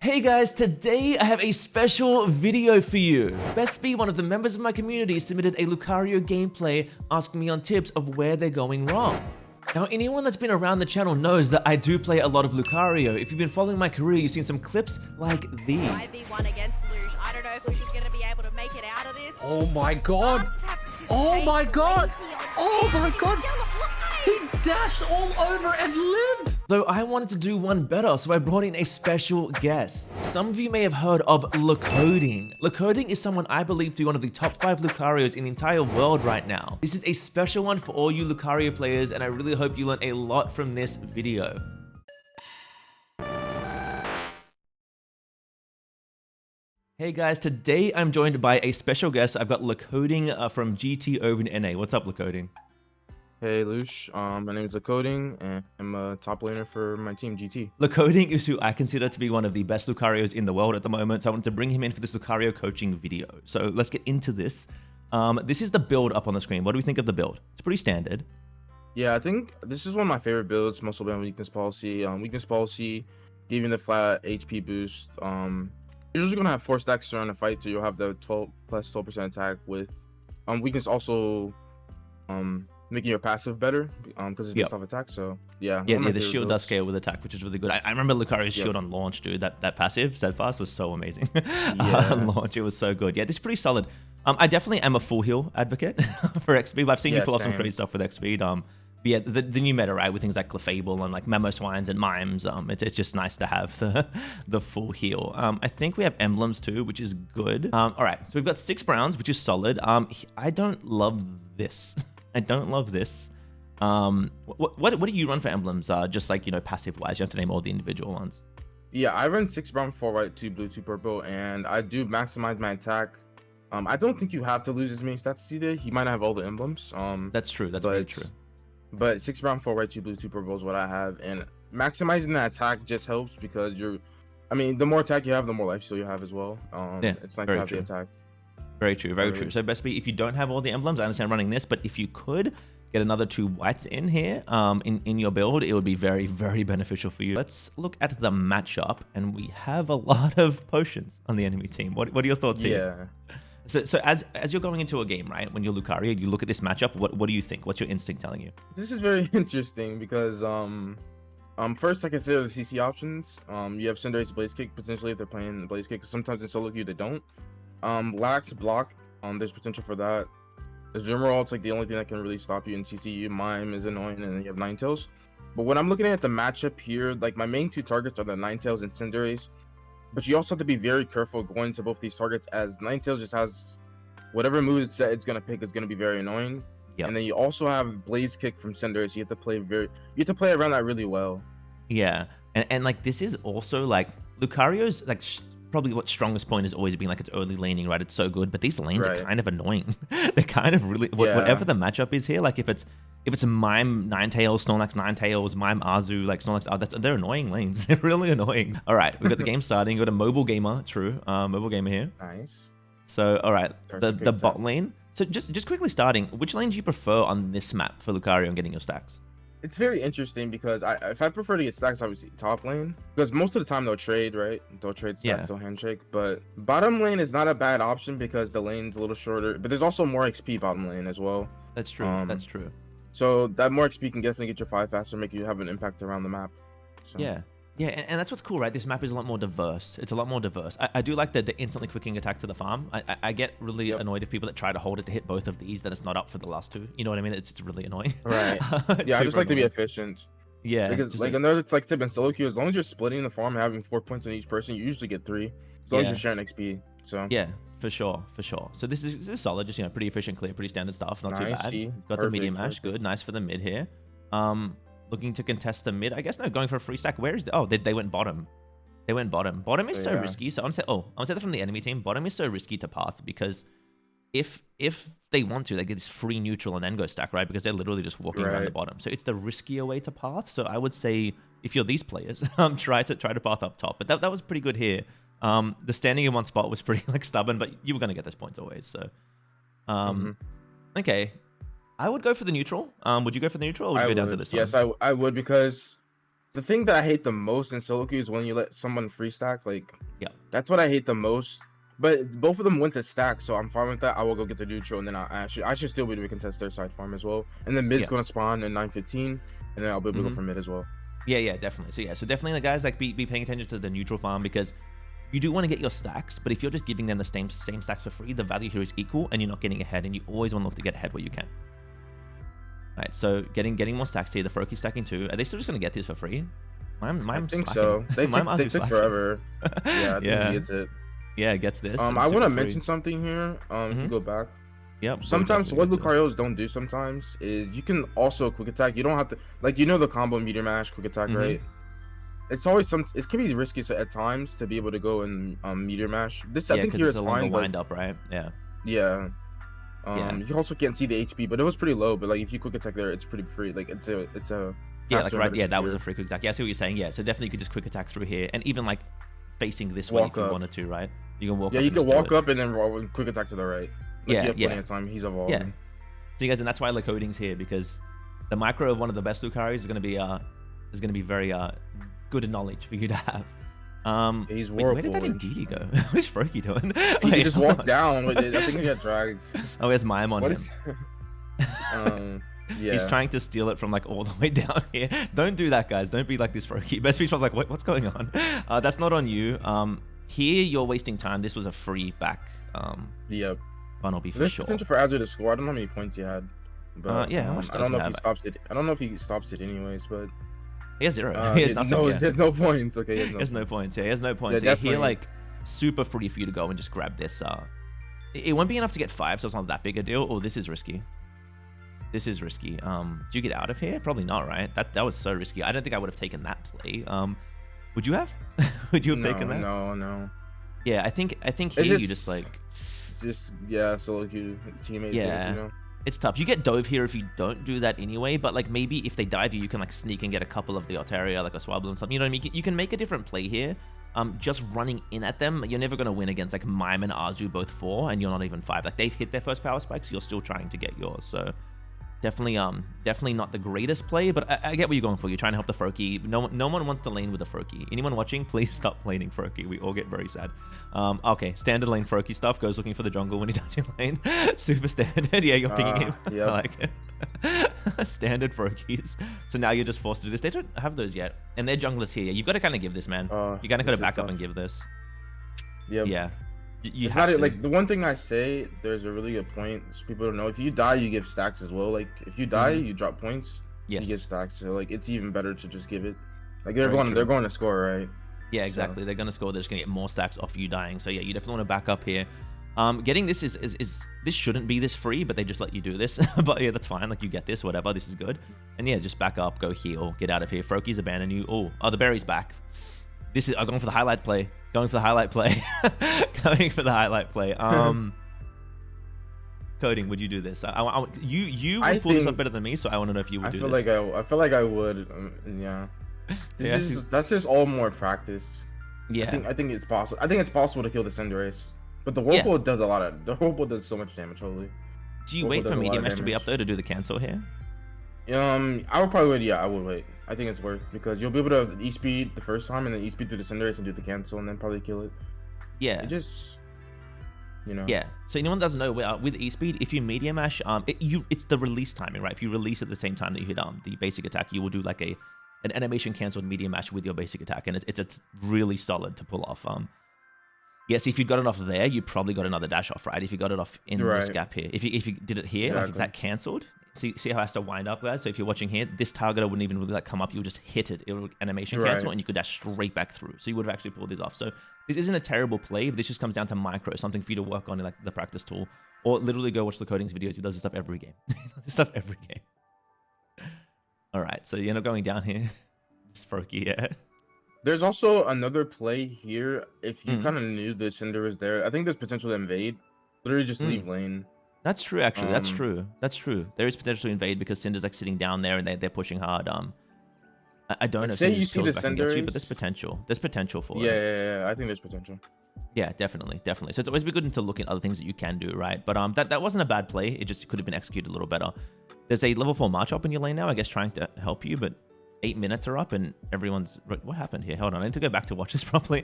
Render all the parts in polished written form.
Hey guys, today I have a special video for you. Bestby, one of the members of my community, submitted a Lucario gameplay asking me on tips of where they're going wrong. Now, anyone that's been around the channel knows that I do play a lot of Lucario. If you've been following my career, you've seen some clips like these. 5v1 against Louche. I don't know if Louche is going to be able to make it out of this. Oh my god! Oh my god! Oh my god! He dashed all over and lived! Though I wanted to do one better, so I brought in a special guest. Some of you may have heard of LeCoding. LeCoding is someone I believe to be one of the top 5 Lucarios in the entire world right now. This is a special one for all you Lucario players, and I really hope you learn a lot from this video. Hey guys, today I'm joined by a special guest. I've got LeCoding from GT over in NA. What's up, LeCoding? Hey Louche, my name is LeCoding and I'm a top laner for my team GT. LeCoding is who I consider to be one of the best Lucarios in the world at the moment, so I wanted to bring him in for this Lucario coaching video. So let's get into this. This is the build up on the screen. What do we think of the build? It's pretty standard. Yeah, I think this is one of my favorite builds, muscle band weakness policy. Weakness policy, giving the flat HP boost. You're usually gonna have 4 stacks during a fight, so you'll have the 12 plus 12% attack with weakness also making your passive better because it's based off attack. So yeah, the shield does scale with attack, which is really good. I remember Lucario's shield on launch, dude. That passive steadfast was so amazing. On launch, it was so good. Yeah, this is pretty solid. I definitely am a full heal advocate for X speed. I've seen you pull off some crazy stuff with X speed. But yeah, the new meta, right, with things like Clefable and like Mamoswines and Mimes, it's just nice to have the full heal. I think we have emblems too, which is good. All right, so we've got 6 Browns, which is solid. I don't love this. I don't love this. What do you run for emblems? Just like, you know, passive wise, you have to name all the individual ones. Yeah, I run 6 brown, 4 white, 2 blue, 2 purple, and I do maximize my attack. I don't think you have to lose as many stats as he did. He might not have all the emblems. That's true. That's very true. But 6 brown, 4 white, 2 blue, 2 purple is what I have, and maximizing the attack just helps because the more attack you have, the more life steal you have as well. It's nice to have the attack. Very true, very true. So Bestby, if you don't have all the emblems, I understand running this, but if you could get another 2 whites in here, in your build, it would be very, very beneficial for you. Let's look at the matchup, and we have a lot of potions on the enemy team. What are your thoughts here? Yeah. So as you're going into a game, right, when you're Lucario, you look at this matchup, what do you think? What's your instinct telling you? This is very interesting because first I consider the CC options. You have Cinderace Blaze Kick potentially if they're playing the Blaze Kick, because sometimes in solo queue they don't. Lax block, there's potential for that. Azumarill, it's like the only thing that can really stop you in CCU. Mime is annoying, and then you have Ninetales. But when I'm looking at the matchup here, like my main 2 targets are the Ninetales and Cinderace. But you also have to be very careful going to both these targets, as Ninetales just has whatever move it's gonna pick is gonna be very annoying. Yep. And then you also have Blaze Kick from Cinderace. You have to play around that really well. Yeah, and like this is also like Lucario's like probably what strongest point has always been like its early laning, right? It's so good, but these lanes are kind of annoying. They're kind of really whatever the matchup is here. Like if it's a Mime Ninetales, Snorlax Ninetales, Mime Azu, like Snorlax, they're annoying lanes. They're really annoying. All right, we've got the game starting. We've got a mobile gamer, true, mobile gamer here. Nice. So all right, the bot lane. So just quickly starting, which lane do you prefer on this map for Lucario and getting your stacks? It's very interesting because if I prefer to get stacks, obviously top lane, because most of the time they'll trade, right? They'll trade stacks, they'll handshake. But bottom lane is not a bad option because the lane's a little shorter, but there's also more XP bottom lane as well. That's true. That's true. So that more XP can definitely get your 5 faster, make you have an impact around the map. So. Yeah, and that's what's cool, right? This map is a lot more diverse. It's a lot more diverse. I do like the instantly quicking attack to the farm. I get really annoyed if people that try to hold it to hit both of these, that it's not up for the last 2. You know what I mean? It's really annoying. Right. Yeah, I just like to be efficient. Yeah. Because like another tip in solo queue, as long as you're splitting the farm and having 4 points on each person, you usually get 3. As long as you're sharing XP. So yeah, for sure. So this is solid, just pretty efficient, clear, pretty standard stuff. Not too bad. Got the medium ash, good, nice for the mid here. Looking to contest the mid, I guess. No, going for a free stack. Where is the... Oh, they went bottom. They went bottom. Bottom is so risky. So I'm gonna say that from the enemy team. Bottom is so risky to path because if they want to, they get this free neutral and then go stack, right? Because they're literally just walking around the bottom. So it's the riskier way to path. So I would say if you're these players, try to path up top. But that was pretty good here. The standing in one spot was pretty like stubborn, but you were gonna get those points always. So okay. I would go for the neutral. Would you go for the neutral, or would you go down to this one? Yes, I would, because The thing that I hate the most in solo queue is when you let someone free stack. Like, Yeah. that's what I hate the most. But both of them went to stack, so I'm fine with that. I will go get the neutral, and then I should still be able to contest their side farm as well. And then mid's gonna spawn in 9:15, and then I'll be able to go for mid as well. Yeah, definitely. So definitely the guys like be paying attention to the neutral farm, because you do want to get your stacks, but if you're just giving them the same stacks for free, the value here is equal, and you're not getting ahead, and you always want to look to get ahead where you can. All right, so getting more stacks here. The Froakie stacking too. Are they still just gonna get this for free? I think so. They took forever. Yeah, I think he gets it. Yeah, it gets this. I want to mention something here. If you go back. Yep. Sometimes what Lucarios don't do sometimes is you can also quick attack. You don't have to, like, you know, the combo meteor mash quick attack, right? It's always it can be risky at times to be able to go and meteor mash. This I think here is fine. Wind up, right? Yeah. Yeah. You also can't see the HP, but it was pretty low. But like if you quick attack there, it's pretty free. Like it's a yeah, like right. Yeah, that was a free quick attack. Yeah, I see what you're saying. Yeah, so definitely you could just quick attack through here, and even like facing this way if you wanted to, right? You can walk. Yeah, you can walk up and then quick attack to the right. Like, you have plenty of time. He's evolving. Yeah. So you guys, and that's why LeCoding's here, because the micro of one of the best Lucarios is going to be very good knowledge for you to have. He's wait, where did that Indeedee go? What is Froakie doing? He just walked down with it. I think he got dragged. Oh, he has Mime on him. Yeah. He's trying to steal it from like all the way down here. Don't do that, guys. Don't be like this, Froakie. Best Speech was like, what's going on? That's not on you. Here you're wasting time. This was a free back. Yep. Funnel be for There's sure. potential for Azure to score. I don't know how many points he had. But, yeah, how much does I don't know he if have? he stops it. I don't know if he stops it anyways, but he has 0. He has nothing. No, there's no points. Okay, he has no points. Yeah, he has no points. Yeah, here, like, super free for you to go and just grab this. It won't be enough to get 5, so it's not that big a deal. Oh, this is risky. This is risky. Do you get out of here? Probably not, right? That was so risky. I don't think I would have taken that play. Would you have? Would you have taken that? No. Yeah, I think here you just like solo queue teammate. Yeah. Things, you know? It's tough. You get dove here if you don't do that anyway, but like maybe if they dive you can like sneak and get a couple of the Altaria, like a Swablu and something. You know what I mean? You can make a different play here. Just running in at them, you're never going to win against like Mime and Arzu both 4, and you're not even 5. Like they've hit their first power spikes, you're still trying to get yours. So definitely not the greatest play, but I get what you're going for. You're trying to help the Froakie. No one wants to lane with a Froakie. Anyone watching, please stop laning Froakie. We all get very sad. Okay, standard lane Froakie stuff. Goes looking for the jungle when he dies in lane. Super standard. Yeah, you're pinging him. Yep. I like it. Standard Froakies. So now you're just forced to do this. They don't have those yet, and they're junglers here. You've got to kind of give this, man. You kind of got to back up and give this. Yep. Yeah. You it's have not to. like the one thing I say. There's a really good point. So people don't know. If you die, you give stacks as well. Like if you die, you drop points. Yes. You give stacks. So like it's even better to just give it. Like they're Very going to score, right? Yeah, exactly. So. They're going to score. They're just going to get more stacks off you dying. So yeah, you definitely want to back up here. Getting this is this shouldn't be this free, but they just let you do this. But yeah, that's fine. Like you get this, whatever. This is good. And yeah, just back up, go heal, get out of here. Froakie's abandon you. Oh, the berry's back. This is I'm going for the highlight play. Going for the highlight play. Going for the highlight play. Coding, would you do this? You would pull this up better than me, so I want to know if you would do this. I feel like I would. Yeah. That's just all more practice. Yeah. I think it's possible. I think it's possible to kill the Cinderace, but the Whirlpool does a lot of. The Whirlpool does so much damage. Holy. Do you wait for Medium Mesh to be up though to do the cancel here? I would probably wait. Yeah, I would wait. I think it's worth because you'll be able to E-speed the first time and then E-speed through the Cinderace and do the cancel and then probably kill it. Yeah. It just, Yeah. So anyone doesn't know with E-speed, if you medium mash, it's the release timing, right? If you release at the same time that you hit the basic attack, you will do like an animation canceled medium mash with your basic attack, and it's really solid to pull off. Yes, if you got it off there, you probably got another dash off, right? If you got it off in this gap here, if you did it here, like if that cancelled. See how it has to wind up, guys? So if you're watching here, this targeter wouldn't even really like come up. You'll just hit it. It'll animation cancel, and you could dash straight back through. So you would have actually pulled this off. So this isn't a terrible play, but this just comes down to micro, something for you to work on in like the practice tool. Or literally go watch LeCoding's videos. He does this stuff every game. This stuff every game. All right, so you're not going down here. This Froakie, yeah. There's also another play here. If you kind of knew the Cinder was there, I think there's potential to invade. Literally just leave lane. That's true, actually. That's true. There is potential to invade because Cinder's like sitting down there and they're pushing hard. I don't know. Say you see the Cinder, but there's potential. There's potential for it. Yeah. I think there's potential. Yeah, definitely. So it's always be good to look at other things that you can do, right? But that wasn't a bad play. It just could have been executed a little better. There's a level 4 March up in your lane now, I guess, trying to help you, but 8 minutes are up and everyone's... What happened here? Hold on, I need to go back to watch this properly.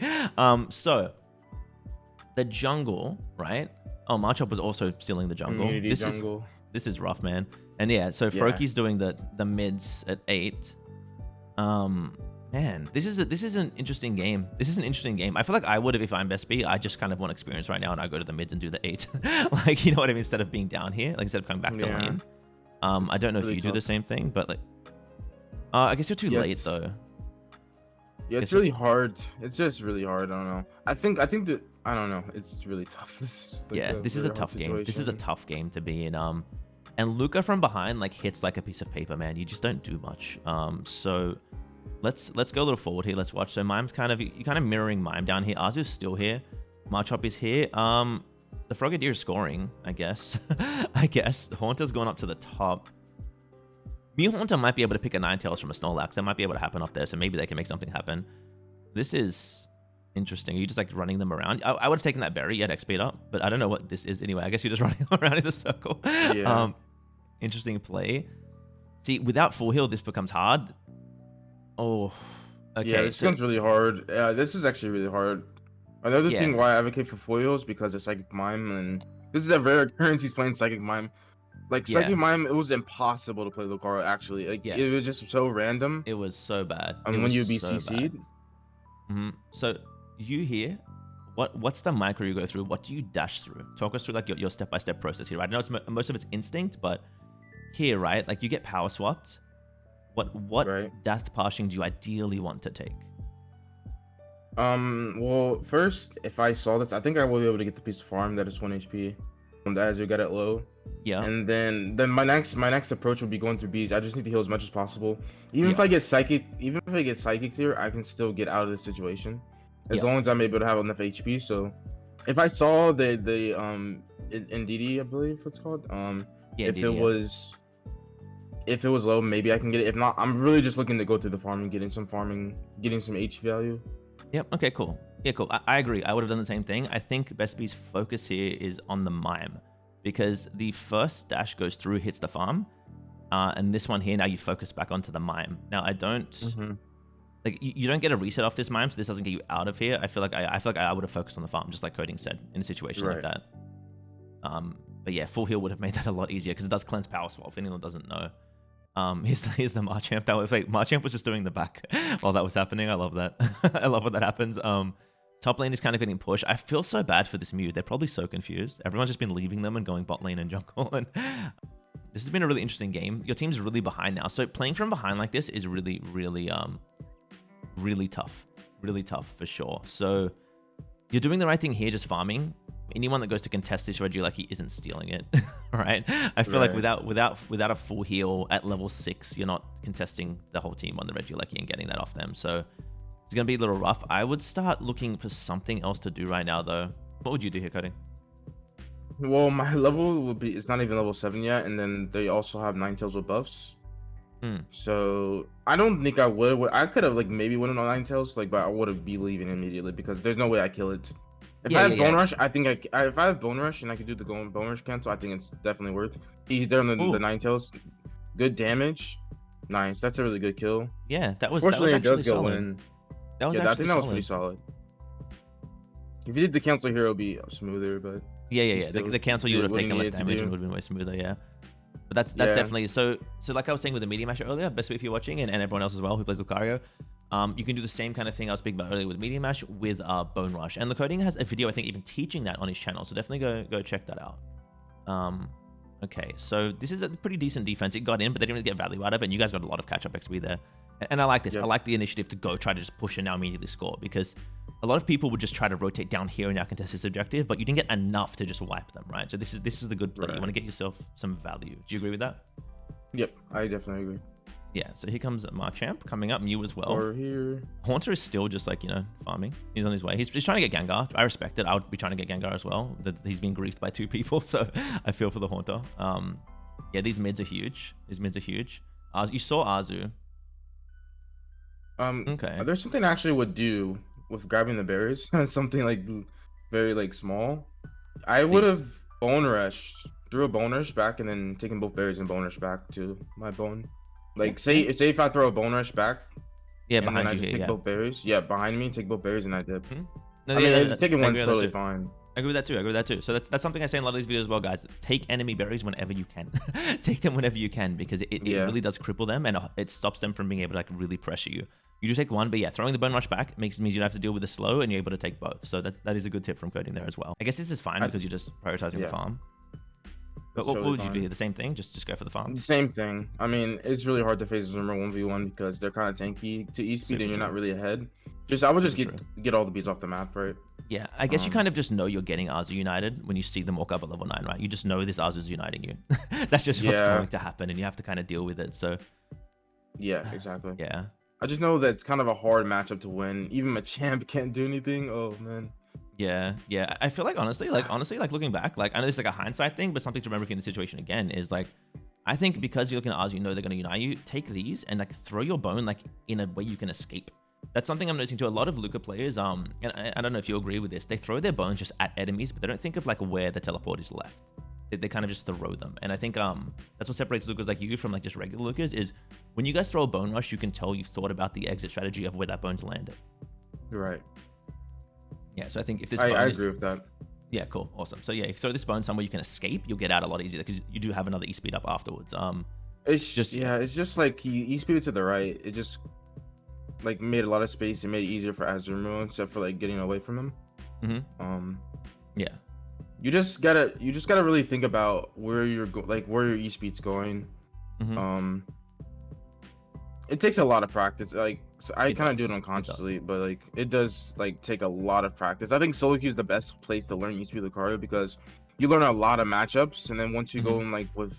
So, the jungle, right? Oh, Marchop was also stealing the jungle. This is rough, man. And yeah, so Froaky's doing the mids at 8. Man, this is an interesting game. This is an interesting game. I feel like I would have if I'm best B. I just kind of want experience right now, and I go to the mids and do the 8. Like, you know what I mean? Instead of being down here, like instead of coming back to lane. I don't know if you do the same thing, but like, I guess you're too late though. Yeah, it's really hard. It's just really hard. I don't know. I think that I don't know. It's really tough. This is a tough game. This is a tough game to be in. And Luca from behind like hits like a piece of paper, man. You just don't do much. So let's go a little forward here. Let's watch. So Mime's kind of mirroring Mime down here. Azu's still here. Marchop is here. The Frogadier is scoring, I guess. I guess the Haunter's gone up to the top. Mew Haunter might be able to pick a Ninetales from a Snorlax. That might be able to happen up there, so maybe they can make something happen. This is interesting. Are you just like running them around? I would have taken that berry, XP speed up, but I don't know what this is anyway. I guess you're just running them around in the circle. Yeah. Interesting play. See, without full heal, this becomes hard. Oh, okay. Yeah, this becomes really hard. Yeah, this is actually really hard. Another thing why I advocate for foil is because of Psychic Mime, and this is a rare occurrence he's playing Psychic Mime. Like, Psychic Mime, it was impossible to play Lucario, actually. Like, it was just so random. It was so bad. And when you'd be CC'd. So, you here, what's the micro you go through? What do you dash through? Talk us through, like, your step-by-step process here, right? I know it's most of it's instinct, but here, right? Like, you get power swapped. What death passing do you ideally want to take? Well, first, if I saw this, I think I will be able to get the piece of farm that is 1 HP. As you get it low. Yeah. And then my next approach would be going through beach. I just need to heal as much as possible. Even if I get psychic here, I can still get out of this situation. As long as I'm able to have enough HP. So if I saw the NDD, I believe it's called. If it was low, maybe I can get it. If not, I'm really just looking to go through the farm and getting some H value. Yep. Okay, cool. Yeah, cool. I agree. I would have done the same thing. I think Best B's focus here is on the Mime, because the first dash goes through, hits the farm, and this one here, now you focus back onto the Mime. Now, I don't... Like, you don't get a reset off this Mime, so this doesn't get you out of here. I feel like I would have focused on the farm, just like Coding said, in a situation like that. But yeah, full heal would have made that a lot easier, because it does cleanse power swap, if anyone doesn't know. Here's the Marchamp. That was like Marchamp was just doing the back while that was happening. I love that. I love when that happens. Top lane is kind of getting pushed. I feel so bad for this Mew. They're probably so confused. Everyone's just been leaving them and going bot lane and jungle. And this has been a really interesting game. Your team's really behind now. So playing from behind like this is really, really, really tough. Really tough for sure. So you're doing the right thing here, just farming. Anyone that goes to contest this Reggie like he isn't stealing it, right? I feel like without a full heal at level 6, you're not contesting the whole team on the Reggie Lucky and getting that off them. So it's gonna be a little rough. I would start looking for something else to do right now, though. What would you do here, Coding? Well, my level will be, it's not even level 7 yet, and then they also have Ninetales with buffs. So I don't think I would. I could have like maybe went on Ninetales, like, but I would have be leaving immediately because there's no way I kill it. If I have Bone Rush, I think if I have Bone Rush and I could do the Bone Rush cancel, I think it's definitely worth. He's there on the Ninetales. Good damage. Nice. That's a really good kill. Yeah, that was. Fortunately, that was it does go in. That was I think that was pretty solid. If you did the cancel here, it'll be smoother, but yeah. The cancel you would have taken less damage and would have been way smoother. Yeah. But that's definitely so like I was saying with the Meteor Mash earlier, best way if you're watching and everyone else as well who plays Lucario. You can do the same kind of thing I was speaking about earlier with Meteor Mash with Bone Rush. And LeCoding has a video, I think, even teaching that on his channel. So definitely go check that out. Okay, so this is a pretty decent defense. It got in, but they didn't really get value out of it. And you guys got a lot of catch-up XP there. And I like this. I like the initiative to go try to just push and now immediately score. Because a lot of people would just try to rotate down here and now contest this objective. But you didn't get enough to just wipe them, right? So this is the good play. You want to get yourself some value. Do you agree with that? Yep, I definitely agree. Yeah, so here comes Marchamp coming up, Mew as well. Or here. Haunter is still just like, farming. He's on his way. He's trying to get Gengar. I respect it. I would be trying to get Gengar as well. He's been griefed by 2 people, so I feel for the Haunter. Yeah, these mids are huge. You saw Azu. Okay. There's something I actually would do with grabbing the berries. Something like very like small. I would have Bone Rushed. Threw a Bone Rush back and then taken both berries and Bone Rush back to my bone. Like say if I throw a bone rush back, Yeah, and then behind I you just here. take both berries. Yeah, behind me, take both berries, and I dip. No, I yeah, mean, taking one's totally too. fine. I agree with that too. I agree with that too. So that's something I say in a lot of these videos as well, guys. Take enemy berries whenever you can. Take them whenever you can because it really does cripple them and it stops them from being able to like really pressure you. You do take one, but yeah, throwing the bone rush back means you don't have to deal with the slow and you're able to take both. So that is a good tip from coding there as well. I guess this is fine because you're just prioritizing the farm. But what would you do? The same thing? Just go for the farm? Same thing. I mean, it's really hard to face Zoomer 1v1 because they're kind of tanky to E-speed and you're not really ahead. I would just get all the beats off the map, right? Yeah, I guess you kind of just know you're getting Azu United when you see them walk up at level 9, right? You just know this Azu's uniting you. That's just what's going to happen and you have to kind of deal with it, so... Yeah, exactly. Yeah. I just know that it's kind of a hard matchup to win. Even Machamp can't do anything. Oh, man. Yeah. I feel like honestly, looking back, like I know this is like a hindsight thing, but something to remember if you're in the situation again is like, I think because you're looking at Azu, you know they're going to unite you, take these and like throw your bone like in a way you can escape. That's something I'm noticing to a lot of Luca players. And I don't know if you agree with this. They throw their bones just at enemies, but they don't think of like where the teleport is left. They kind of just throw them. And I think that's what separates Lucas like you from like just regular Lucas is when you guys throw a bone rush, you can tell you've thought about the exit strategy of where that bone's landed. Right. Yeah, so I think if this I agree with that. Yeah, cool. Awesome. So yeah, if you throw this bone somewhere you can escape, you'll get out a lot easier because you do have another E-speed up afterwards. It's just like he E-speeded to the right. It just like made a lot of space and made it easier for Azumarill except for like getting away from him. Yeah. You just gotta really think about where where your E-speed's going. It takes a lot of practice. Like so I kind of do it unconsciously, but like it does like take a lot of practice. I think solo queue is the best place to learn E-speed Lucario because you learn a lot of matchups, and then once you go in like with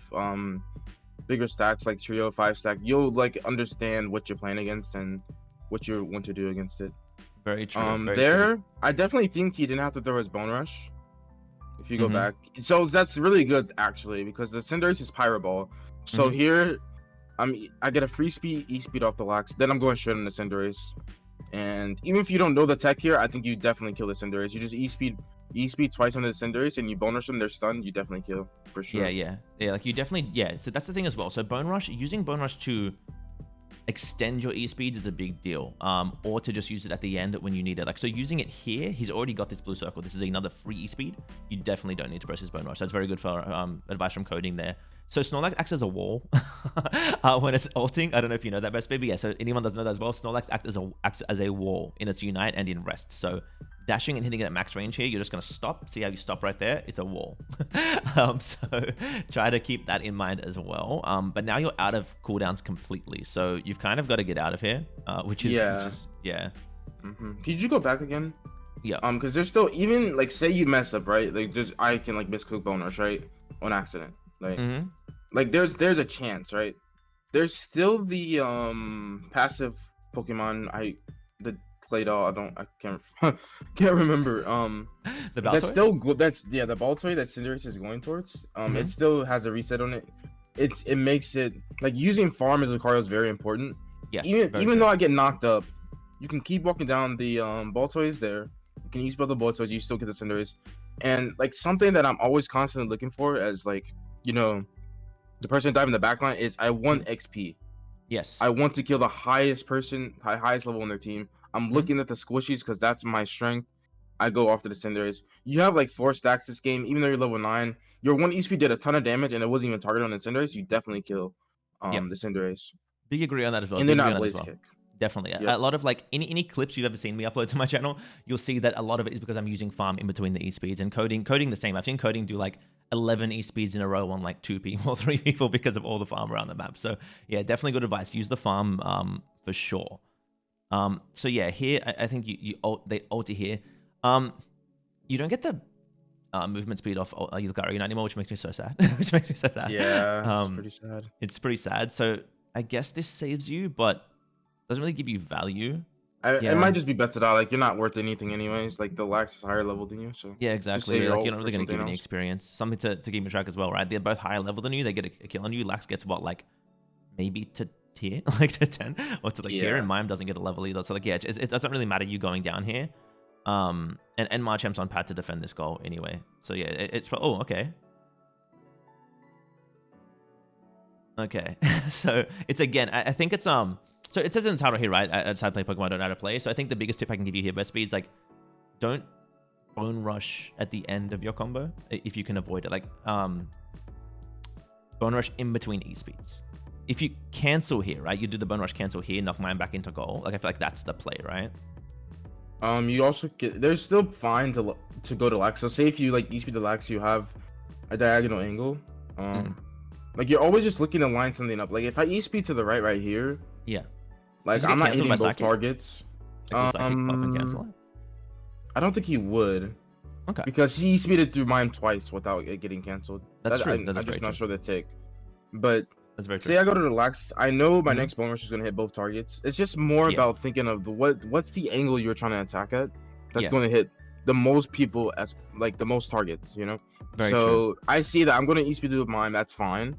bigger stacks like trio 5-stack, you'll like understand what you're playing against and what you want to do against it. Very true. I definitely think he didn't have to throw his bone rush. If you go back, so that's really good actually because the Cinderace is Pyro Ball. So here, I get a free speed E-speed off the Lax. Then I'm going straight on the Cinderace. And even if you don't know the tech here, I think you definitely kill the Cinderace. You just E-speed twice on the Cinderace and you bone rush them. They're stunned. You definitely kill for sure. Yeah. Like you definitely So that's the thing as well. So bone rush, using bone rush to extend your E-speeds is a big deal, or to just use it at the end when you need it. Like so using it here, he's already got this blue circle. This is another free E-speed. You definitely don't need to press his bone rush. That's very good for advice from coding there. So Snorlax acts as a wall when it's ulting. I don't know if you know that best, baby. Yeah, so anyone doesn't know that as well. Snorlax acts as a wall in its unite and in rest. So dashing and hitting it at max range here, you're just going to stop. See how you stop right there? It's a wall. So try to keep that in mind as well. But now you're out of cooldowns completely. So you've kind of got to get out of here, which is. Could you go back again? Yeah. Because there's still, even like say you mess up, right? Like I can like misclick bone rush, right? On accident. Like like there's a chance, right? There's still the passive Pokemon the Claydol, I can't remember. The Baltoy? That's still good. That's the Baltoy that Cinderace is going towards. It still has a reset on it. It makes it like using farm as Lucario is very important. Yes. Even though I get knocked up, you can keep walking down. The Baltoy is there. You can use both the Baltoys, you still get the Cinderace. And like something that I'm always constantly looking for as like, you know, the person diving the backline is I want XP. Yes. I want to kill the highest level on their team. I'm looking at the squishies because that's my strength. I go after the Cinderace. You have like 4 stacks this game, even though you're level 9. Your one E-speed did a ton of damage and it wasn't even targeted on the Cinderace. You definitely kill the Cinderace. Big agree on that as well. And they're not Blaze Kick. Definitely. A lot of like any clips you've ever seen me upload to my channel, you'll see that a lot of it is because I'm using farm in between the E-speeds and coding the same. I've seen coding do like 11 E-speeds in a row on like 2 people or 3 people because of all the farm around the map. So yeah, definitely good advice. Use the farm for sure. So yeah, here I think they ulti here. You don't get the movement speed off Lucario anymore, which makes me so sad. Yeah, it's pretty sad. It's pretty sad. So I guess this saves you, but doesn't really give you value. It might just be bested out. Like you're not worth anything anyways. Like the Lax is higher level than you, so yeah, exactly. Like you're not really gonna give any experience. Something to keep in track as well, right? They're both higher level than you. They get a kill on you. Lax gets what, like maybe to tier, like to 10 or to like here, and Mime doesn't get a level either. So like yeah, it doesn't really matter you going down here. And Marchamp's on pad to defend this goal anyway. So yeah, it's okay. Okay, so it's again, I think it's so it says in the title here, right? Outside play Pokemon, don't know how to play. So I think the biggest tip I can give you here, Best Speed, is like, don't bone rush at the end of your combo if you can avoid it. Like bone rush in between E-speeds. If you cancel here, right? You do the bone rush cancel here, knock mine back into goal. Like I feel like that's the play, right? You also get, there's still fine to go to Lax. So say if you like E-speed to Lax, you have a diagonal angle. Like you're always just looking to line something up. Like if I E-speed to the right here, yeah, like I'm not hitting both psychic? targets. Like, psychic pop and cancel it? I don't think he would. Okay. Because he E-speeded through mine twice without it getting canceled. That's true. I'm just not sure the tick. But that's very true. say I go to the Lax, I know my next bone rush is gonna hit both targets. It's just more about thinking of what's the angle you're trying to attack at that's going to hit the most people as like the most targets, you know? Very true. I see that I'm going to E-speed with mine, that's fine.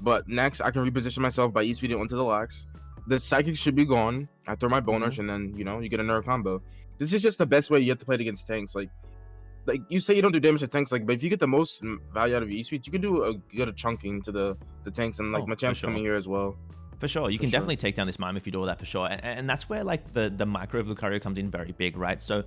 But next, I can reposition myself by E-speeding onto the Lax. The Psychic should be gone. I throw my bone rush, and then, you know, you get another combo. This is just the best way you have to play it against tanks. Like you say you don't do damage to tanks, like, but if you get the most value out of your E-speed, you can do a good chunking to the tanks, and like Machamp's coming here as well. For sure, you can definitely take down this mime if you do all that, for sure. And that's where like the micro of Lucario comes in very big, right? So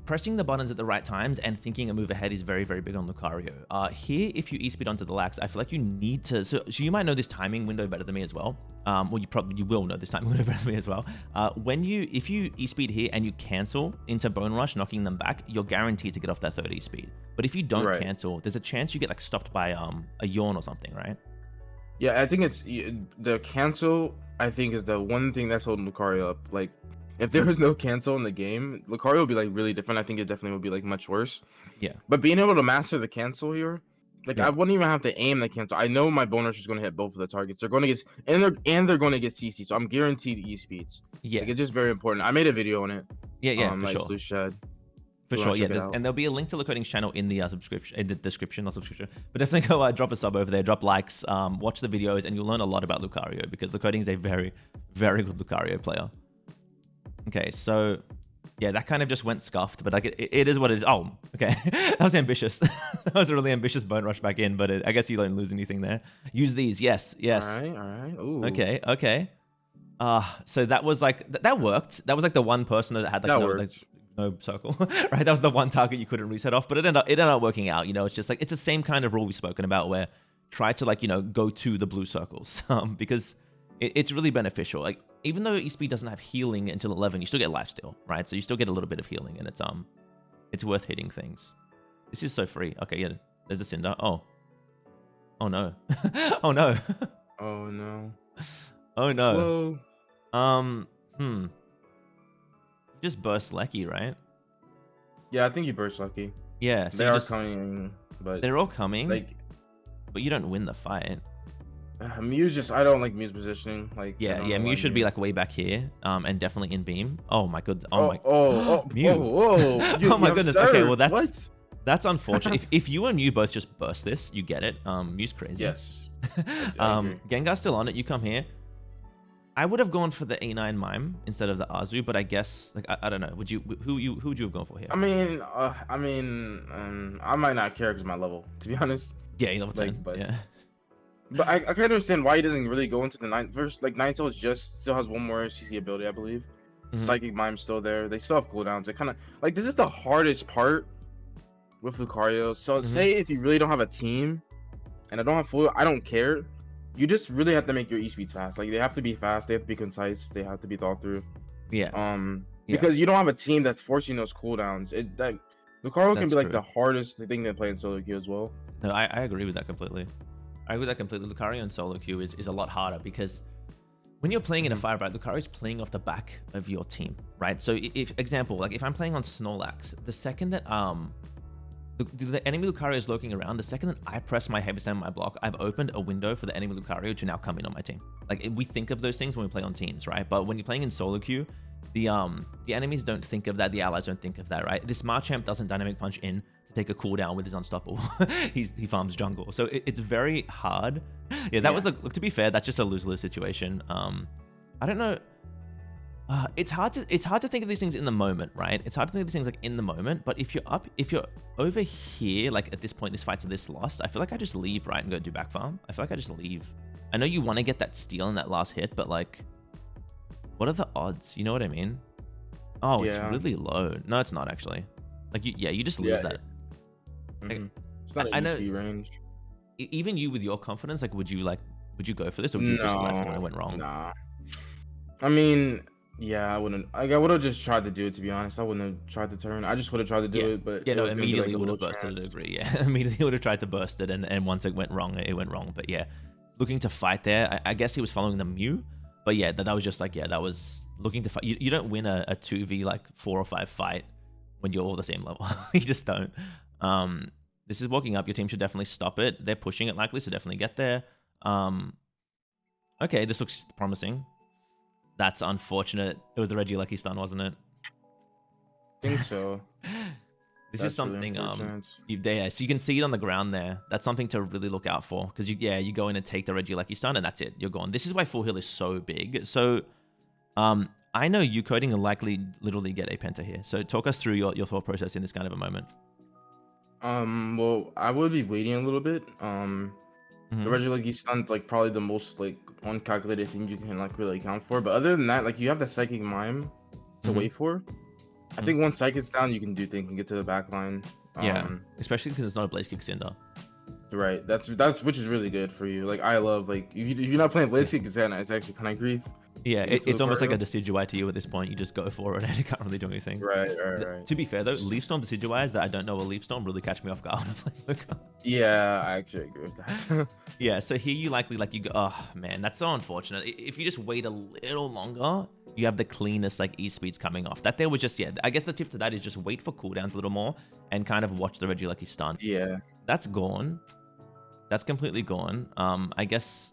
pressing the buttons at the right times and thinking a move ahead is very, very big on Lucario. Here, if you E-speed onto the Lax, I feel like you need to, so you might know this timing window better than me as well. Well, you will know this timing window better than me as well. If you E-speed here and you cancel into Bone Rush, knocking them back, you're guaranteed to get off that 30 speed. But if you don't cancel, there's a chance you get like stopped by a yawn or something, right? Yeah, I think it's the cancel. I think is the one thing that's holding Lucario up. Like, if there was no cancel in the game, Lucario would be like really different. I think it definitely would be like much worse. Yeah. But being able to master the cancel here, like I wouldn't even have to aim the cancel. I know my bone rush is going to hit both of the targets. They're going to get they're going to get CC. So I'm guaranteed E speeds. Yeah. Like, it's just very important. I made a video on it. Yeah, for like sure. Louche said. For sure, yeah. And there'll be a link to LeCoding's channel in the description, not subscription. But definitely go drop a sub over there, drop likes, watch the videos, and you'll learn a lot about Lucario because LeCoding is a very, very good Lucario player. Okay, so yeah, that kind of just went scuffed, but like it is what it is. Oh, okay, that was ambitious. That was a really ambitious bone rush back in, but I guess you don't lose anything there. Use these, yes. All right. Ooh. Okay. So that was like that worked. That was like the one person that had like no circle, right? That was the one target you couldn't reset off, but it ended up working out. You know, it's just like it's the same kind of rule we've spoken about, where try to like go to the blue circles, because it's really beneficial. Like even though E-speed doesn't have healing until 11, you still get lifesteal, right? So you still get a little bit of healing, and it's worth hitting things. This is so free. Okay, yeah, there's a Cinder. Oh no, oh no, oh no, oh no. Slow. Just burst Lecky, right? Yeah, I think you burst Lucky. Yeah, so they are coming, but they're all coming. Like, but you don't win the fight. Mew's just, I don't like Mew's positioning. Like, yeah, Mew should be like way back here, and definitely in beam. Oh my god. Mew. Oh my goodness. Served. Okay, well that's unfortunate. if you and Mew both just burst this, you get it. Mew's crazy. Yes. Gengar's still on it. You come here. I would have gone for the A9 Mime instead of the Azu, but I guess like I don't know. Who would you have gone for here? I mean, I might not care because my level, to be honest. Yeah, you level 10. But yeah. But I can understand why he doesn't really go into the 9th verse. Like 9 still has one more CC ability, I believe. Psychic Mime's still there. They still have cooldowns. It kind of like this is the hardest part with Lucario. So say if you really don't have a team, and I don't have full, I don't care. You just really have to make your E-speeds fast. Like they have to be fast, they have to be concise, they have to be thought through. Yeah. Because you don't have a team that's forcing those cooldowns. Lucario can be like the hardest thing to play in solo queue as well. No, I agree with that completely. Lucario in solo queue is a lot harder because when you're playing in a fight, right, Lucario's playing off the back of your team, right? So if I'm playing on Snorlax, the second that the enemy Lucario is lurking around, the second that I press my heavy slam on my block, I've opened a window for the enemy Lucario to now come in on my team. Like we think of those things when we play on teams, right? But when you're playing in solo queue, the enemies don't think of that, the allies don't think of that, right? This Machamp doesn't dynamic punch in to take a cooldown with his unstoppable. he farms jungle, so it's very hard. Yeah, that was look, to be fair, that's just a lose-lose situation. I don't know. It's hard to think of these things in the moment, right? It's hard to think of these things like in the moment. But if you're over here, like at this point, this fight's this lost, I feel like I just leave, right, and go do back farm. I feel like I just leave I know you want to get that steal in that last hit, but like, what are the odds? You know what I mean? Oh, it's really low. No, it's not actually. Like, you just lose that. Like, it's not an easy range. Even you with your confidence, like, would you go for this, or would you just left when it went wrong? Nah. I mean, yeah, I wouldn't. Like, I would have just tried to do it, to be honest. I wouldn't have tried to turn. I just would have tried to do it, but no, immediately would have bursted it over. Yeah, immediately would have tried to burst it, and once it went wrong, it went wrong. But yeah, looking to fight there, I guess he was following the Mew. But yeah, that was just like, that was looking to fight. You don't win a 2v like 4 or 5 fight when you're all the same level. You just don't. This is walking up. Your team should definitely stop it. They're pushing it likely, so definitely get there. Okay, this looks promising. That's unfortunate. It was the Regieleki stun, wasn't it? I think so. This is something, so you can see it on the ground there. That's something to really look out for, because you go in and take the Regieleki stun, and that's it. You're gone. This is why Full Heal is so big. So, I know LeCoding will likely literally get a penta here. So talk us through your thought process in this kind of a moment. Well, I would be waiting a little bit. The Regieleki stun's like probably the most like uncalculated thing you can like really account for. But other than that, like you have the Psychic Mime to wait for. I think once Psychic's down, you can do things and get to the back line. Especially because it's not a Blaze Kick Cinder. Right, that's which is really good for you. Like I love like if you're not playing Blaze Kick Cinder, it's actually kind of grief. Yeah, it's almost like a Decidueye to you at this point. You just go for it and it can't really do anything. Right. To be fair though, Leaf Storm Decidueyes that I don't know a Leaf Storm really catch me off guard when I play Lucario. Yeah, I actually agree with that. Yeah, so here you likely you go, oh man, that's so unfortunate. If you just wait a little longer, you have the cleanest like E-speeds coming off. That there was just, I guess the tip to that is just wait for cooldowns a little more and kind of watch the Regieleki stun. Yeah. That's gone. That's completely gone. I guess,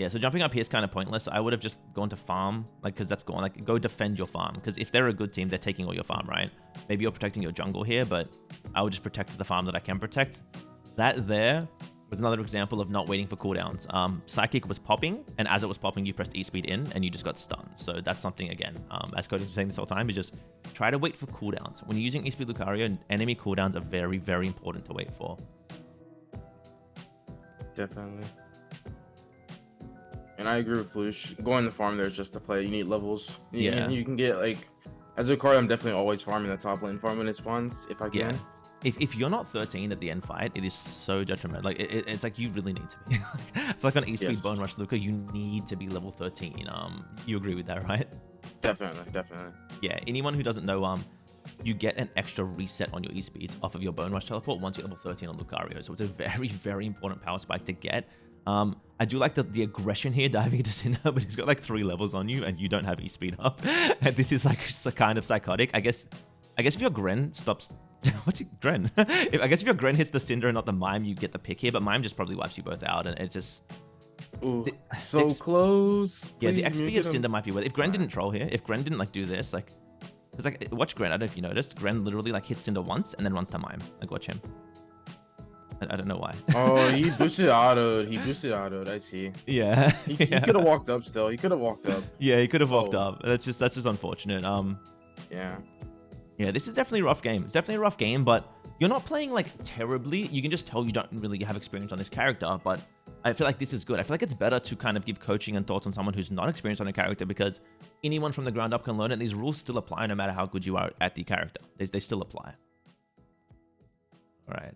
so jumping up here is kind of pointless. I would have just gone to farm, like, because that's gone. Like, go defend your farm, because if they're a good team, they're taking all your farm, right? Maybe you're protecting your jungle here, but I would just protect the farm that I can protect. That there was another example of not waiting for cooldowns. Psychic was popping, and as it was popping, you pressed E-speed in, and you just got stunned. So that's something, again, as Cody's been saying this whole time, is just try to wait for cooldowns. When you're using E-speed Lucario, enemy cooldowns are very, very important to wait for. Definitely. And I agree with Louche. Going to farm there is just to play. You need levels. You can get, like, as a Lucario, I'm definitely always farming the top lane, farming it spawns if I can. Yeah. If you're not 13 at the end fight, it is so detrimental. Like it's like you really need to be. I feel like on E-speed Bone Rush Luca, you need to be level 13. You agree with that, right? Definitely. Yeah. Anyone who doesn't know, you get an extra reset on your E-speeds off of your Bone Rush teleport once you're level 13 on Lucario. So it's a very, very important power spike to get. I do like the aggression here, diving into Cinder, but he's got like 3 levels on you and you don't have E-speed up. And this is like kind of psychotic. I guess if your Gren stops... What's it, Gren? I guess if your Gren hits the Cinder and not the Mime, you get the pick here, but Mime just probably wipes you both out, and it's just... Ooh, so close. Yeah, the XP of Cinder might be worth it. If Gren didn't troll here, if Gren didn't like do this, like... Because like, watch Gren, I don't know if you noticed, Gren literally like hits Cinder once and then runs to Mime. Like, watch him. I don't know why. Oh, he boosted autoed. I see. Yeah. He could have walked up still. He could have walked up. Yeah, he could have walked up. That's just unfortunate. Yeah. Yeah, this is definitely a rough game. It's definitely a rough game, but you're not playing like terribly. You can just tell you don't really have experience on this character, but I feel like this is good. I feel like it's better to kind of give coaching and thoughts on someone who's not experienced on a character, because anyone from the ground up can learn it. And these rules still apply no matter how good you are at the character. They still apply. All right.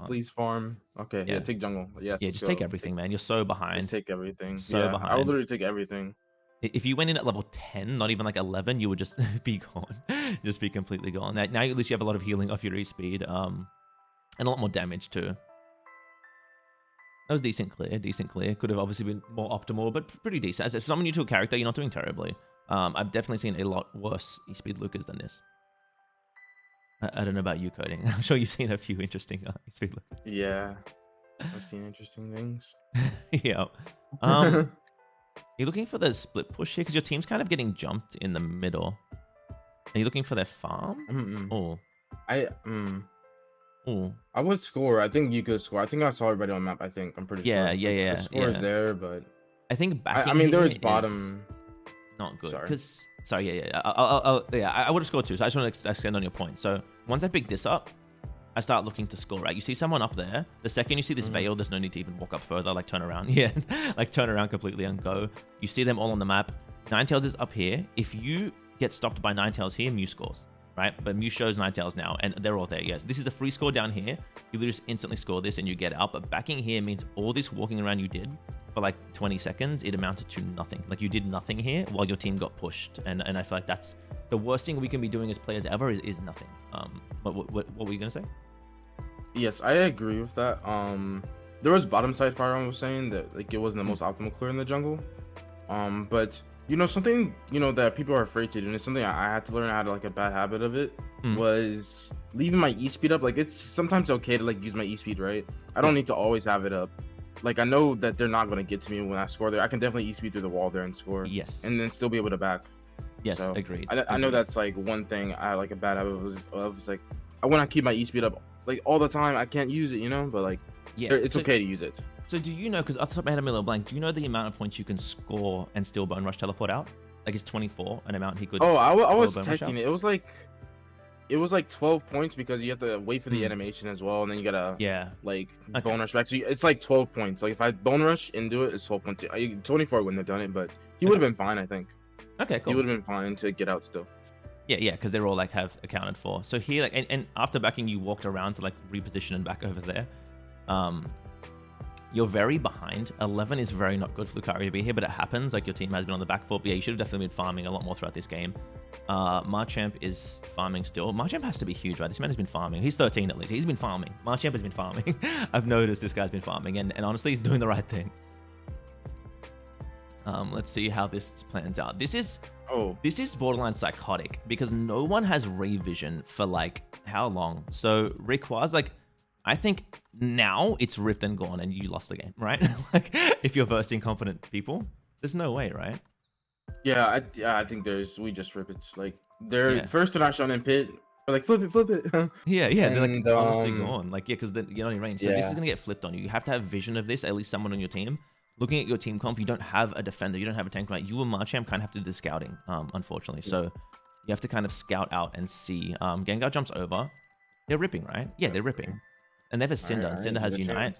Please farm. Okay. Yeah. Take jungle. Yes. Yeah. Just take everything, man. You're so behind. Just take everything. So behind. I would literally take everything. If you went in at level 10, not even like 11, you would just be gone. Just be completely gone. Now at least you have a lot of healing off your E-speed, and a lot more damage too. That was decent clear. Could have obviously been more optimal, but pretty decent. As if someone new to a character, you're not doing terribly. I've definitely seen a lot worse E-speed Lucas than this. I don't know about you, Coding. I'm sure you've seen a few interesting E-speed Lucas. Yeah, I've seen interesting things. Yeah. You're looking for the split push here because your team's kind of getting jumped in the middle. Are you looking for their farm? Oh. I would score. I think you could score. I think I saw everybody on map. I'm pretty sure. Yeah. The score is there, but I think back. I mean, there is bottom. Not good. I would have scored too. So I just want to extend on your point. So once I pick this up, I start looking to score, right? You see someone up there. The second you see this veil, there's no need to even walk up further, like turn around. Yeah, like turn around completely and go. You see them all on the map. Ninetales is up here. If you get stopped by Ninetales here, Mew scores, right? But Mew shows Ninetales now, and they're all there. Yes, this is a free score down here. You just instantly score this and you get out. But backing here means all this walking around you did for like 20 seconds, it amounted to nothing. Like you did nothing here while your team got pushed. And I feel like that's the worst thing we can be doing as players ever is nothing. What were you gonna say? Yes, I agree with that. There was bottom side fire. I was saying that like it wasn't the most optimal clear in the jungle. But something that people are afraid to do, and it's something I had to learn. I had like a bad habit of it. Was leaving my E speed up. Like it's sometimes okay to like use my E speed, right? I don't need to always have it up. Like I know that they're not gonna get to me when I score there. I can definitely E speed through the wall there and score. Yes. And then still be able to back. Yes, So, agreed. I know that's like one thing I like a bad habit was like I want to keep my E speed up like all the time. I can't use it, but like it's okay to use it. So do you know, because off the top of my head I'm a little blank, do you know the amount of points you can score and still bone rush teleport out? Like it's 24 an amount he could. Oh, I was testing it. It was like 12 points because you have to wait for the animation as well, and then you gotta bone rush back. So it's like 12 points. Like if I bone rush and do it, it's 12 points. 24 wouldn't have done it, but he would have been fine, I think. Okay, cool. He would have been fine to get out still. Yeah, because they're all like have accounted for. So here, like, and after backing, you walked around to like reposition and back over there. You're very behind. 11 is very not good for Lucario to be here, but it happens. Like your team has been on the back foot. But yeah, you should have definitely been farming a lot more throughout this game. Marchamp is farming still. Marchamp has to be huge, right? This man has been farming. He's 13 at least. He's been farming. Marchamp has been farming. I've noticed this guy's been farming, and honestly, he's doing the right thing. Let's see how this plans out. This is borderline psychotic because no one has Ray Vision for like how long? So Rayquaza, like, I think now it's ripped and gone and you lost the game, right? Like if you're versing competent people, there's no way, right? Yeah, I think we just rip it. Like they're first to not shown in pit. We're like flip it. Yeah, they're like honestly gone. Like because you're not in range. So this is gonna get flipped on you. You have to have vision of this, at least someone on your team. Looking at your team comp, you don't have a defender, you don't have a tank, right? You and Marchamp kind of have to do the scouting, unfortunately. So you have to kind of scout out and see. Gengar jumps over. They're ripping, right? Yeah, they're ripping. And they have a Cinder, and Cinder has Unite.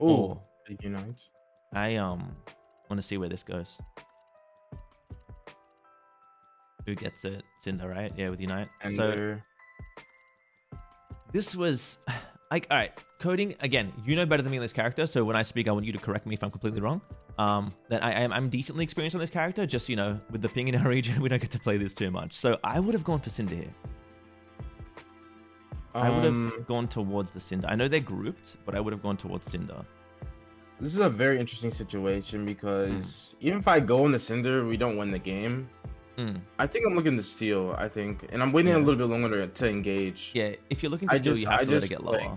Oh, Unite. I want to see where this goes. Who gets it? Cinder, right? Yeah, with Unite. And so this was like, all right, coding again. You know better than me on this character, so when I speak, I want you to correct me if I'm completely wrong. That I'm decently experienced on this character. Just with the ping in our region, we don't get to play this too much. So I would have gone for Cinder here. I would have gone towards the Cinder. I know they're grouped, but I would have gone towards Cinder. This is a very interesting situation because even if I go in the Cinder, we don't win the game. I think I'm looking to steal, and I'm waiting a little bit longer to engage. Yeah, if you're looking to steal, you have to let it get lower. Like,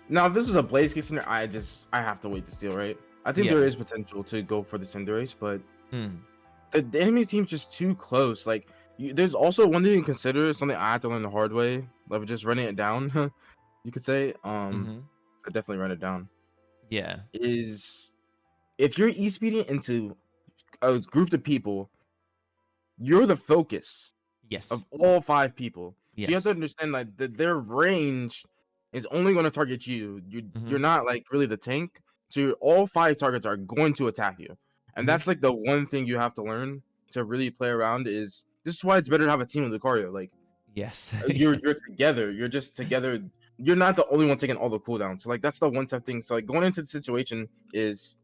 now, if this is a Blaze case Cinder, I have to wait to steal, right? I think there is potential to go for the Cinderace, but the enemy team's just too close. Like, there's also one thing to consider, something I had to learn the hard way, like just running it down, you could say. I definitely run it down. Yeah. Is if you're e-speeding into a group of people, you're the focus of all 5 people. So you have to understand like their range is only going to target you. You're not like really the tank. So all 5 targets are going to attack you. And that's like the one thing you have to learn to really play around is this is why it's better to have a team with Lucario. Like you're together. You're just together. You're not the only one taking all the cooldowns. So like that's the one tough thing. So like going into the situation is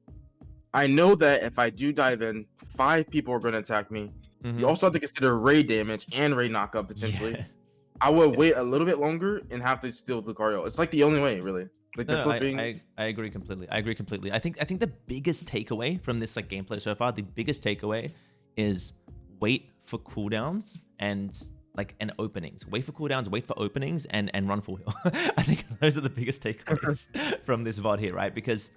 I know that if I do dive in, 5 people are going to attack me. You also have to consider Ray damage and Ray knockup potentially. I would wait a little bit longer and have to steal with Lucario. It's like the only way, really. Like the flipping. I agree completely. I think the biggest takeaway from this like gameplay so far, the biggest takeaway is wait for cooldowns and openings. Wait for cooldowns, wait for openings, and run full heal. I think those are the biggest takeaways from this VOD here, right? Because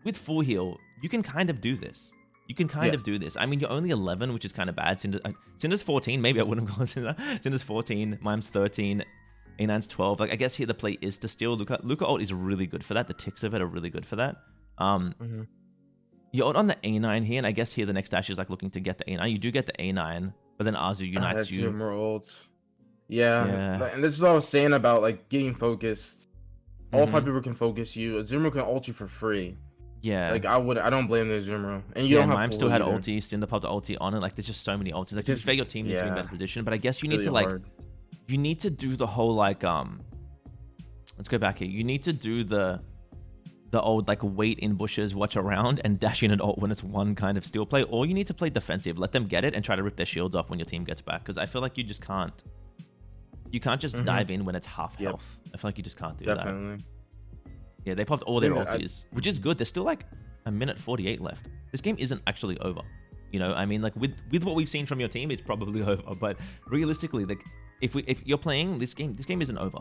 with full heal, you can kind of do this. I mean, you're only 11, which is kind of bad. Cinder's 14. Maybe I wouldn't have gone Cinder. Cinder's 14. Mime's 13. A9's 12. Like, I guess here the play is to steal. Luca ult is really good for that. The ticks of it are really good for that. You're ult on the A9 here, and I guess here the next dash is like looking to get the A9. You do get the A9, but then Azu unites you. More ults. Yeah. And this is what I was saying about like getting focused. All 5 people can focus you. Azumarill can ult you for free. Yeah. Like I don't blame the Azumarill. And you don't have Mime still had either. ulti, Cinder popped the ulti on it. Like there's just so many ultis. Like to be fair, your team needs to be in a better position. But I guess you need to like you need to do the whole like let's go back here. You need to do the old like wait in bushes, watch around, and dash in and ult when it's one kind of steal play. Or you need to play defensive, let them get it and try to rip their shields off when your team gets back. Because I feel like you just can't. You can't just dive in when it's half health. I feel like you just can't do that. Yeah, they popped all their ultis, which is good. There's still like a minute 48 left. This game isn't actually over. You know, I mean, like with what we've seen from your team, it's probably over. But realistically, like if you're playing this game isn't over.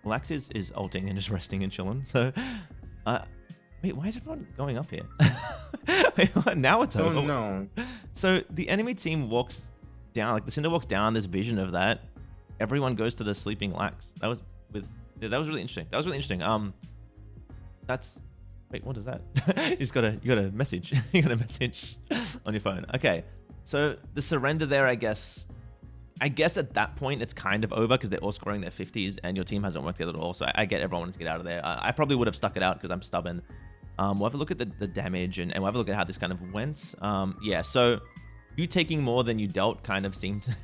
Lax is ulting and just resting and chilling. So, wait, why is everyone going up here? Wait, what? Now it's over. Oh no. So the enemy team walks down, like the Cinder walks down. There's vision of that. Everyone goes to the sleeping Lax. That was really interesting. That's wait, what is that? you got a message. You got a message on your phone. Okay, so the surrender there, I guess at that point it's kind of over because they're all scoring their 50s and your team hasn't worked together at all. So I get everyone wanting to get out of there. I probably would have stuck it out because I'm stubborn. We'll have a look at the damage and we'll have a look at how this kind of went. Yeah, so you taking more than you dealt kind of seemed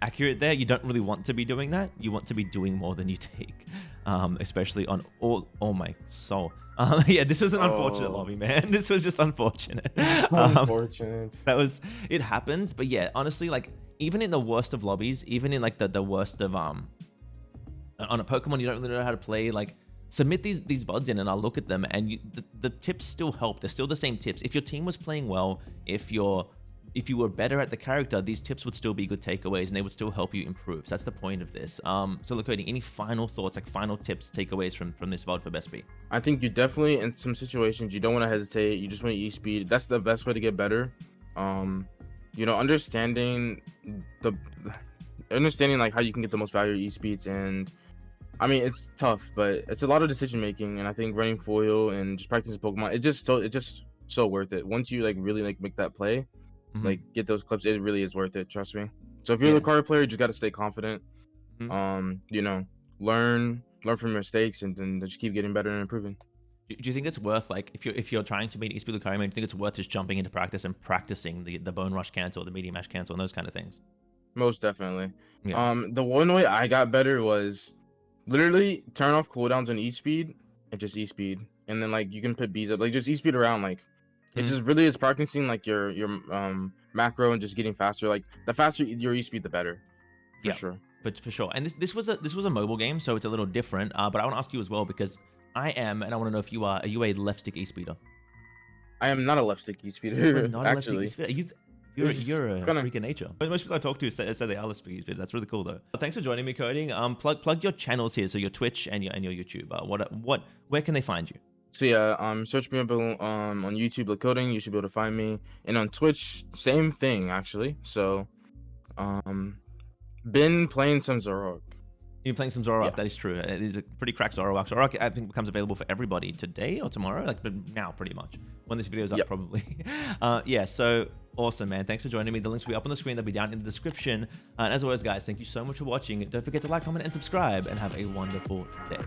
accurate there. You don't really want to be doing that. You want to be doing more than you take, especially on all my soul. Yeah, this was an unfortunate lobby, man. This was just unfortunate. Unfortunate. It happens, but yeah, honestly, like even in the worst of lobbies, even in like the worst of on a Pokemon you don't really know how to play, like submit these VODs in and I'll look at them and the tips still help. They're still the same tips. If your team was playing well, if you were better at the character, these tips would still be good takeaways and they would still help you improve. So that's the point of this. So LeCoding, any final thoughts, like final tips, takeaways from this VOD for Best B? I think you definitely, in some situations, you don't want to hesitate. You just want to use speed. That's the best way to get better. You know, understanding like how you can get the most value of e-speeds, and I mean it's tough, but it's a lot of decision making, and I think running foil and just practicing Pokemon, it's just so worth it. Once you like really like make that play, like get those clips, it really is worth it, trust me. So if you're a Lucario player, you just got to stay confident. You know, learn from your mistakes and then just keep getting better and improving. Do you think it's worth, like, if you're trying to beat eSpeed Lucario, do you think it's worth just jumping into practice and practicing the Bone Rush cancel, the Medium Mash cancel, and those kind of things? Most definitely. Yeah. The one way I got better was literally turn off cooldowns on e-speed and just e-speed, and then like you can put bees up, like just e-speed around, like it just really is practicing like your macro and just getting faster. Like the faster your e-speed, the better. For sure. But for sure. And this was a mobile game, so it's a little different. But I want to ask you as well, because I am, and I want to know if are you a left stick e-speeder? I am not a left stick e-speeder. Not a left stick e-speeder. You're a freak of nature. Most people I talk to say they are left stick e-speeder. That's really cool though. Thanks for joining me, Coding. Plug your channels here, so your Twitch and your YouTube. Where can they find you? So yeah, search me up on YouTube, LeCoding. You should be able to find me, and on Twitch, same thing actually. So, been playing some Zoroark. You're playing some Zoroark, that is true. It is a pretty cracked Zoroark. Zoroark, I think, becomes available for everybody today or tomorrow, but now pretty much. When this video is up, probably. Yeah, so awesome, man. Thanks for joining me. The links will be up on the screen. They'll be down in the description. And as always, guys, thank you so much for watching. Don't forget to like, comment, and subscribe, and have a wonderful day.